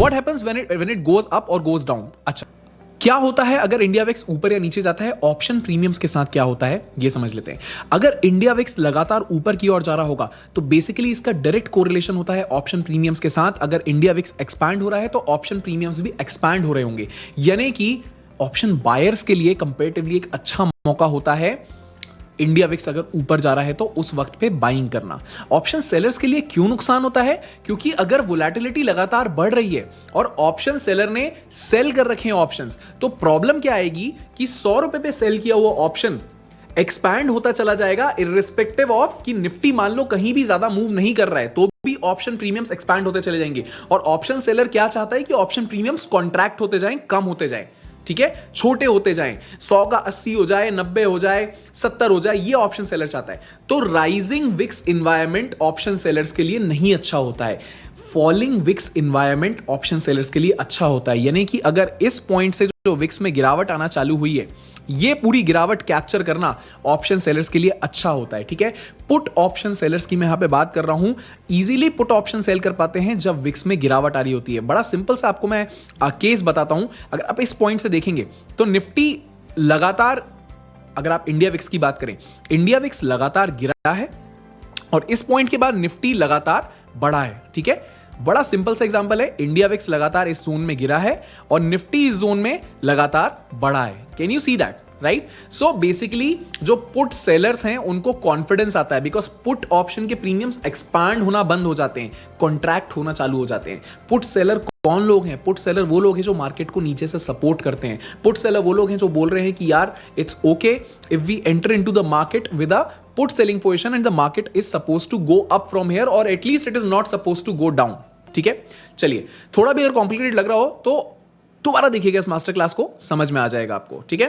What happens when it goes up और goes down? अच्छा, क्या होता है अगर इंडिया विक्स ऊपर या नीचे जाता है? ऑप्शन प्रीमियम्स के साथ क्या होता है ये समझ लेते हैं। अगर इंडिया विक्स लगातार ऊपर की ओर जा रहा होगा तो बेसिकली इसका डायरेक्ट कोरिलेशन होता है ऑप्शन प्रीमियम्स के साथ। अगर इंडिया विक्स एक्सपैंड हो रहा है तो ऑप्शन प्रीमियम्स भी एक्सपैंड हो रहे होंगे, यानी कि ऑप्शन बायर्स के लिए कंपैरेटिवली एक अच्छा मौका होता है इंडिया विक्स अगर ऊपर जा रहा है तो उस वक्त पे बाइंग करना। ऑप्शन सेलर्स के लिए क्यों नुकसान होता है? क्योंकि अगर वोलेटिलिटी लगातार बढ़ रही है और ऑप्शन सेलर ने सेल कर रखे हैं ऑप्शंस, तो प्रॉब्लम क्या आएगी कि 100 रुपए पे सेल किया हुआ ऑप्शन एक्सपैंड होता चला जाएगा इररिस्पेक्टिव ऑफ कि निफ्टी मान लो कहीं भी ज्यादा मूव नहीं कर रहा है तो भी ऑप्शन प्रीमियम्स एक्सपैंड होते चले जाएंगे। और ऑप्शन सेलर क्या चाहता है कि ऑप्शन प्रीमियम्स कॉन्ट्रैक्ट होते जाएं, कम होते जाएं, ठीक है, छोटे होते जाएं, 100 का 80 हो जाए, 90 हो जाए, 70 हो जाए, ये ऑप्शन सेलर चाहता है। तो rising VIX environment option sellers के लिए नहीं अच्छा होता है, falling VIX environment option sellers के लिए अच्छा होता है। यानी कि अगर इस पॉइंट से जो विक्स में गिरावट आना चालू हुई है, ये पूरी गिरावट कैप्चर करना ऑप्शन सेलर्स के लिए अच्छा होता है, ठीक है। पुट ऑप्शन सेलर्स की मैं यहां पे बात कर रहा हूं, इजीली पुट ऑप्शन सेल कर पाते हैं जब विक्स में गिरावट आ रही होती है। बड़ा सिंपल सा आपको मैं केस बताता हूं। अगर आप इस पॉइंट से देखेंगे तो निफ्टी लगातार, अगर आप इंडिया विक्स की बात करें, इंडिया विक्स लगातार गिरा है और इस पॉइंट के बाद निफ्टी लगातार बढ़ा है, ठीक है। बड़ा सिंपल सा एग्जांपल है, इंडिया विक्स लगातार इस जोन में गिरा है और निफ्टी इस जोन में लगातार बढ़ा है। Can you see that? Right. So basically जो पुट सेलर्स हैं उनको कॉन्फिडेंस आता है, बिकॉज पुट ऑप्शन के प्रीमियम्स एक्सपांड होना बंद हो जाते हैं, कॉन्ट्रैक्ट होना चालू हो जाते हैं। पुट सेलर कौन लोग हैं? पुट सेलर वो लोग हैं जो मार्केट को नीचे से सपोर्ट करते हैं। पुट सेलर वो लोग हैं जो बोल रहे हैं कि यार it's okay if we enter into the market with a put selling position and the market is suppose to go up from here और at least it is not suppose to go down, ठीक है। चलिए, थोड़ा भी अगर complicated लग रहा हो तो दोबारा देखिएगा इस मास्टर क्लास को, समझ में आ जाएगा आपको, ठीक है।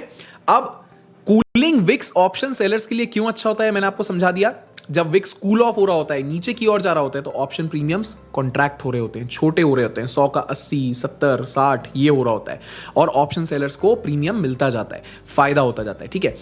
अब कूलिंग विक्स ऑप्शन सेलर्स के लिए क्यों अच्छा होता है मैंने आपको समझा दिया। जब विक्स कूल ऑफ हो रहा होता है, नीचे की ओर जा रहा होता है, तो ऑप्शन प्रीमियम्स कॉन्ट्रैक्ट हो रहे होते हैं, छोटे हो रहे होते हैं, 100 का 80, 70, 60 ये हो रहा होता है और ऑप्शन सेलर्स को प्रीमियम मिलता जाता है, फायदा होता जाता है, ठीक है।